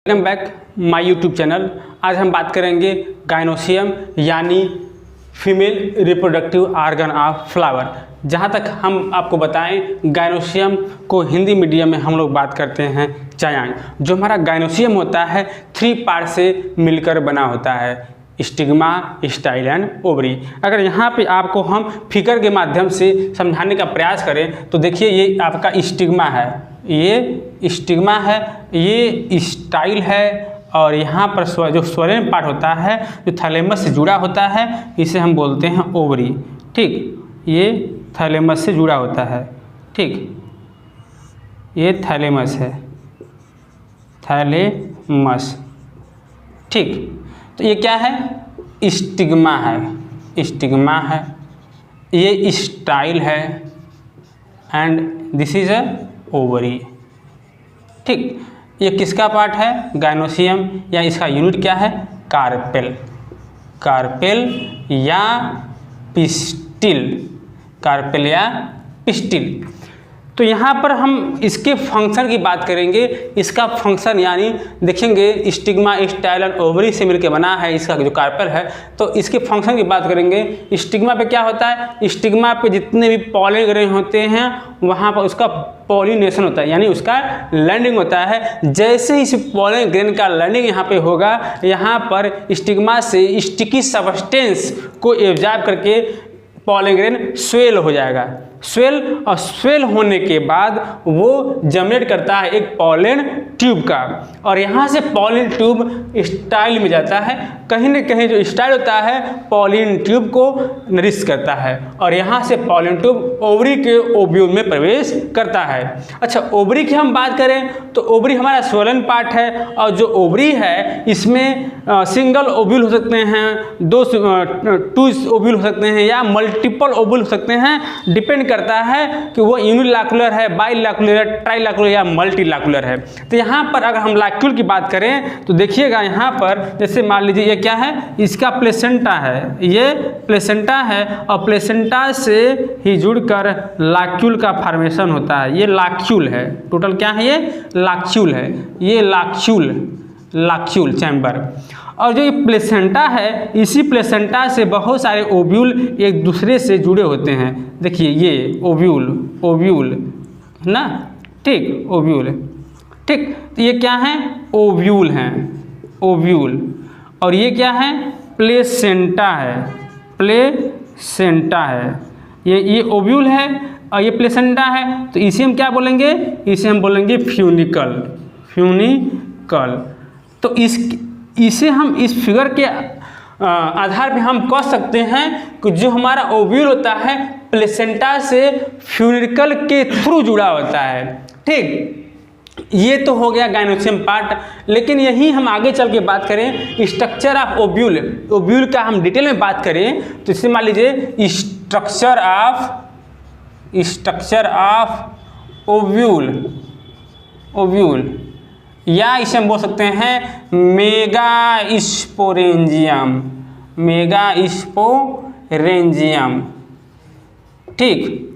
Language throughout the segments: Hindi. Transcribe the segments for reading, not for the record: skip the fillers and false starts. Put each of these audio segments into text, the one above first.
Welcome back my YouTube channel. आज हम बात करेंगे गायनोसियम यानी female reproductive organ of flower. जहाँ तक हम आपको बताएं, गायनोसियम को हिंदी मीडियम में हम लोग बात करते हैं जायांग। जो हमारा गायनोसियम होता है 3 पार्ट से मिलकर बना होता है, स्टिग्मा, स्टाइल एंड ओवरी। अगर यहाँ पे आपको हम फिगर के माध्यम से समझाने का प्रयास करें तो देखिए, ये आपका स्टिग्मा है, ये स्टिग्मा है, ये स्टाइल है, और यहाँ पर जो स्वरेन पार्ट होता है जो थैलेमस से जुड़ा होता है, इसे हम बोलते हैं ओवरी। ठीक, ये थैलेमस से जुड़ा होता है। ठीक, ये थैलेमस है, थैलेमस। ठीक, तो ये क्या है? स्टिग्मा है, स्टिग्मा है, ये स्टाइल है, and this is a ovary. ठीक, ये किसका पार्ट है? गायनोसियम, या इसका यूनिट क्या है? कार्पेल, कार्पेल या पिस्टिल, कार्पेल या पिस्टिल। तो यहाँ पर हम इसके फंक्शन की बात करेंगे। इसका फंक्शन यानी देखेंगे, स्टिग्मा, स्टाइल और ओवरी से मिलकर बना है इसका जो कार्पेल है। तो इसके फंक्शन की बात करेंगे। स्टिग्मा पे क्या होता है? स्टिग्मा पे जितने भी पॉलन ग्रेन होते हैं वहाँ पर उसका पॉलिनेशन होता है, यानी उसका लैंडिंग होता है। जैसे ही इस पॉलन ग्रेन का लैंडिंग यहाँ पे होगा, यहाँ पर स्टिग्मा से स्टिकी सब्सटेंस को एब्जॉर्ब करके पॉलन ग्रेन स्वेल हो जाएगा। स्वेल, और स्वेल होने के बाद वो जनरेट करता है एक पॉलन ट्यूब का, और यहाँ से पॉलन ट्यूब स्टाइल में जाता है। कहीं न कहीं जो स्टाइल होता है पॉलन ट्यूब को नरिश करता है, और यहाँ से पॉलन ट्यूब ओवरी के ओव्यूल में प्रवेश करता है। अच्छा, ओवरी की हम बात करें तो ओवरी हमारा स्वलन पार्ट है, और जो ओवरी है इसमें सिंगल ओव्यूल हो सकते हैं, 2 ओव्यूल हो सकते हैं, या मल्टीपल ओव्यूल हो सकते हैं। डिपेंड करता है कि वो यूनिलैकुलर है, बाइलैकुलर है, ट्राइलैकुलर या मल्टीलैकुलर है। तो यहाँ पर अगर हम लैक्यूल की बात करें तो देखिएगा, यहाँ पर जैसे मान लीजिए ये क्या है? इसका प्लेसेंटा है, ये प्लेसेंटा है, और प्लेसेंटा से ही जुड़कर लैक्यूल का फॉर्मेशन होता है। ये लैक्यूल है, टोटल क्या है? ये लैक्यूल है, ये लैक्यूल चैम्बर। और जो ये प्लेसेंटा है, इसी प्लेसेंटा से बहुत सारे ओव्यूल एक दूसरे से जुड़े होते हैं। देखिए, ये ओव्यूल है ना। ठीक, ओव्यूल। ठीक, तो ये क्या है? ओव्यूल हैं, ओव्यूल। और ये क्या है? प्लेसेंटा है, प्लेसेंटा है। ये ओव्यूल है और ये प्लेसेंटा है, तो इसे हम क्या बोलेंगे? इसे हम बोलेंगे फ्यूनिकल, फ्यूनिकल। तो इसे हम इस फिगर के आधार पे हम कह सकते हैं कि जो हमारा ओव्यूल होता है प्लेसेंटा से फ्यूनिकल के थ्रू जुड़ा होता है। ठीक, ये तो हो गया गायनोसियम पार्ट। लेकिन यही हम आगे चल के बात करें स्ट्रक्चर ऑफ ओव्यूल, ओव्यूल का हम डिटेल में बात करें तो इसे मान लीजिए स्ट्रक्चर ऑफ ओव्यूल, या इसे हम बोल सकते हैं मेगास्पोरेंजियम। ठीक,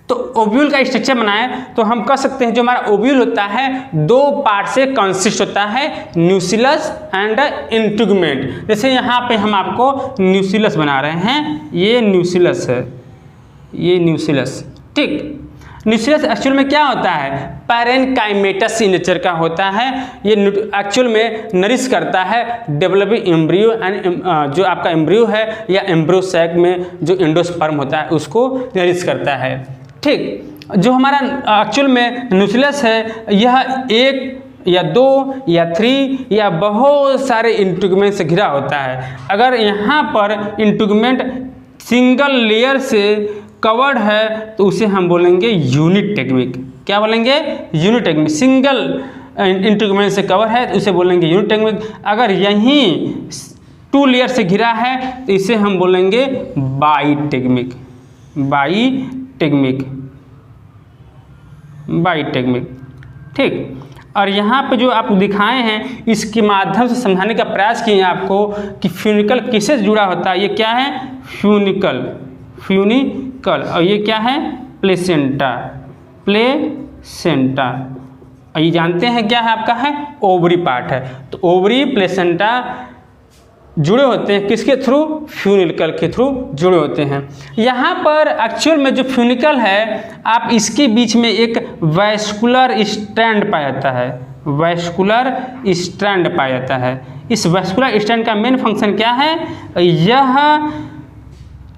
तो ओव्यूल का स्ट्रक्चर बनाए तो हम कह सकते हैं जो हमारा ओव्यूल होता है 2 पार्ट से कंसिस्ट होता है, न्यूसिलस एंड इंटीगुमेंट। जैसे यहाँ पे हम आपको न्यूसिलस बना रहे हैं, ये न्यूसिलस है, ये न्यूसिलस। ठीक, न्यूसिलस एक्चुअल में क्या होता है? पैरेनकाइमेटस इन नेचर का होता है। ये एक्चुअल में नरिश करता है डेवलपिंग एम्ब्रियो एंड जो आपका एम्ब्रियो है या एम्ब्रियो सैक में जो एंडोस्पर्म होता है उसको नरिश करता है। ठीक, जो हमारा एक्चुअल में न्यूसिलस है, यह 1 या 2 या 3 या बहुत सारे इंटीगुमेंट से घिरा होता है। अगर यहाँ पर इंटीगुमेंट सिंगल लेयर से कवर्ड है तो उसे हम बोलेंगे यूनिटेगमिक। क्या बोलेंगे? यूनिटेगमिक। सिंगल इंटीगुमेंट से कवर है तो उसे बोलेंगे यूनिटेगमिक। अगर यहीं 2 लेयर से घिरा है तो इसे हम बोलेंगे बाईटेगमिक, बाईटेगमिक। ठीक, और यहाँ पे जो आप दिखाए हैं इसके माध्यम से समझाने का प्रयास किए हैं आपको कि फ्यूनिकल किससे जुड़ा होता है। ये क्या है? फ्यूनिकल, और ये क्या है? प्लेसेंटा, ये जानते हैं क्या है आपका है ओवरी पार्ट है। तो ओवरी प्लेसेंटा जुड़े होते हैं किसके थ्रू, फ्यूनिकल के थ्रू जुड़े होते हैं। यहाँ पर एक्चुअल में जो फ्यूनिकल है आप इसके बीच में एक वैस्कुलर स्ट्रैंड पाया जाता है, वैस्कुलर स्ट्रैंड पाया जाता है। इस वैस्कुलर स्ट्रैंड का मेन फंक्शन क्या है, यह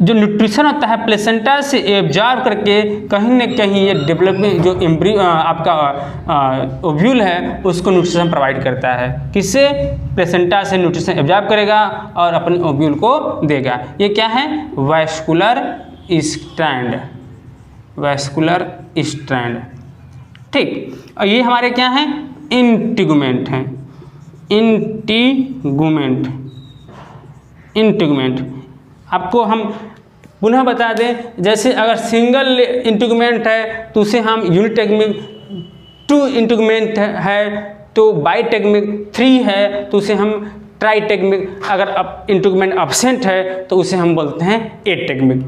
जो न्यूट्रिशन होता है प्लेसेंटा से एब्जॉर्ब करके कहीं न कहीं ये डेवलपमेंट जो एम्ब्रियो आपका ओव्यूल है उसको न्यूट्रिशन प्रोवाइड करता है। किससे, प्लेसेंटा से न्यूट्रिशन एब्जॉर्ब करेगा और अपने ओव्यूल को देगा। ये क्या है, वैस्कुलर स्ट्रैंड, वैस्कुलर स्ट्रैंड। ठीक, और ये हमारे क्या हैं, इंटीगुमेंट हैं, इंटीगुमेंट, इंटीगुमेंट। आपको हम पुनः बता दें, जैसे अगर सिंगल इंटीगुमेंट है तो उसे हम यूनिटेगमिक, 2 इंटीगुमेंट है तो बाईटेगमिक, 3 है तो उसे हम ट्राईटेगमिक, अगर अब इंटीगुमेंट एब्सेंट है तो उसे हम बोलते हैं एटेगमिक।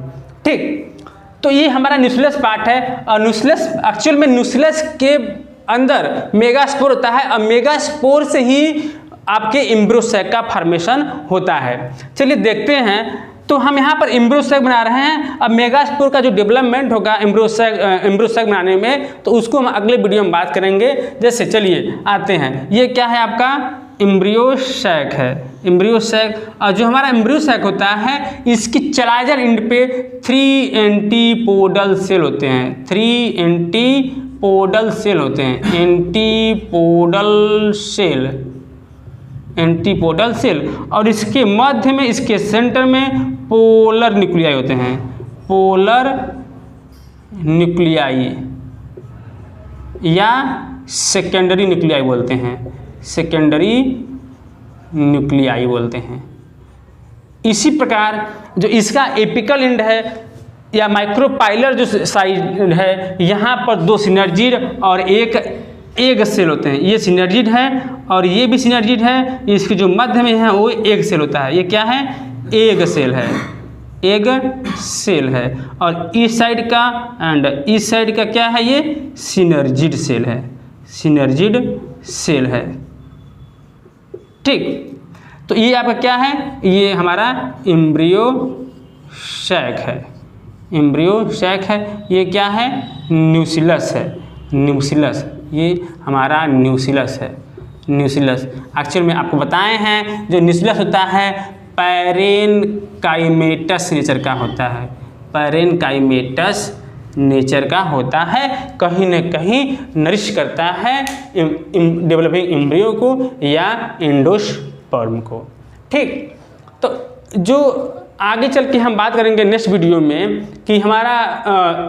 ठीक, तो ये हमारा न्यूक्लियस पार्ट है। और न्यूक्लियस एक्चुअल में न्यूक्लियस के अंदर मेगास्पोर होता है और मेगास्पोर से ही आपके एम्ब्रियोसैक का फॉर्मेशन होता है। चलिए देखते हैं। तो हम यहाँ पर एम्ब्रियोसैक बना रहे हैं। अब मेगास्पोर का जो डेवलपमेंट होगा एम्ब्रियोसैक बनाने में, तो उसको हम अगले वीडियो में बात करेंगे। जैसे चलिए आते हैं, ये क्या है आपका एम्ब्रियोसैक है, एम्ब्रियोसैक। और जो हमारा एम्ब्रियोसैक होता है इसकी चलाइजर एंड पे 3 एंटीपोडल सेल होते हैं, 3 एंटीपोडल सेल होते हैं, एंटीपोडल सेल, एंटीपोडल सेल। और इसके मध्य में, इसके सेंटर में पोलर न्यूक्लियाई होते हैं, पोलर न्यूक्लियाई या सेकेंडरी न्यूक्लियाई बोलते हैं, सेकेंडरी न्यूक्लियाई बोलते हैं। इसी प्रकार जो इसका एपिकल एंड है या माइक्रोपाइलर जो साइड है, यहाँ पर 2 सिनर्जिड और एक एग सेल होते हैं। ये सिनर्जिड है और ये भी सिनर्जिड है। इसके जो मध्य में है वो एग सेल होता है। ये क्या है, एग सेल है, एग सेल है। और इस साइड का एंड इस साइड का क्या है, ये सिनर्जिड सेल है, सिनर्जिड सेल है। ठीक, तो ये आपका क्या है, ये हमारा एम्ब्रियोसैक है, एम्ब्रियोसैक है। ये क्या है, न्यूक्लियस है, न्यूक्लियस, ये हमारा न्यूक्लियस है, न्यूक्लियस। एक्चुअल में आपको बताए हैं जो न्यूक्लियस होता है पैरेनकाइमेटस नेचर का होता है, पैरेनकाइमेटस नेचर का होता है। कहीं न कहीं नरिश करता है डेवलपिंग एम्ब्रियो को या एंडोस्पर्म को। ठीक, तो जो आगे चल के हम बात करेंगे नेक्स्ट वीडियो में कि हमारा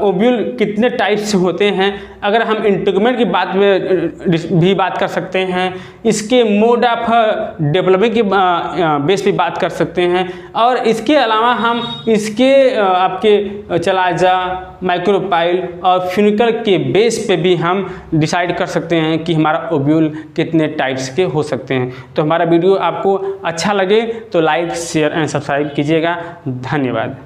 ओव्यूल कितने टाइप से होते हैं। अगर हम इंटीगुमेंट की बात में भी बात कर सकते हैं, इसके मोड ऑफ डेवलपमेंट की बेस पे बात कर सकते हैं। और इसके अलावा हम इसके आपके चलाजा, माइक्रोपाइल और फ्यूनिकल के बेस पे भी हम डिसाइड कर सकते हैं कि हमारा ओव्यूल कितने टाइप्स के हो सकते हैं। तो हमारा वीडियो आपको अच्छा लगे तो लाइक, शेयर एंड सब्सक्राइब कीजिएगा। धन्यवाद।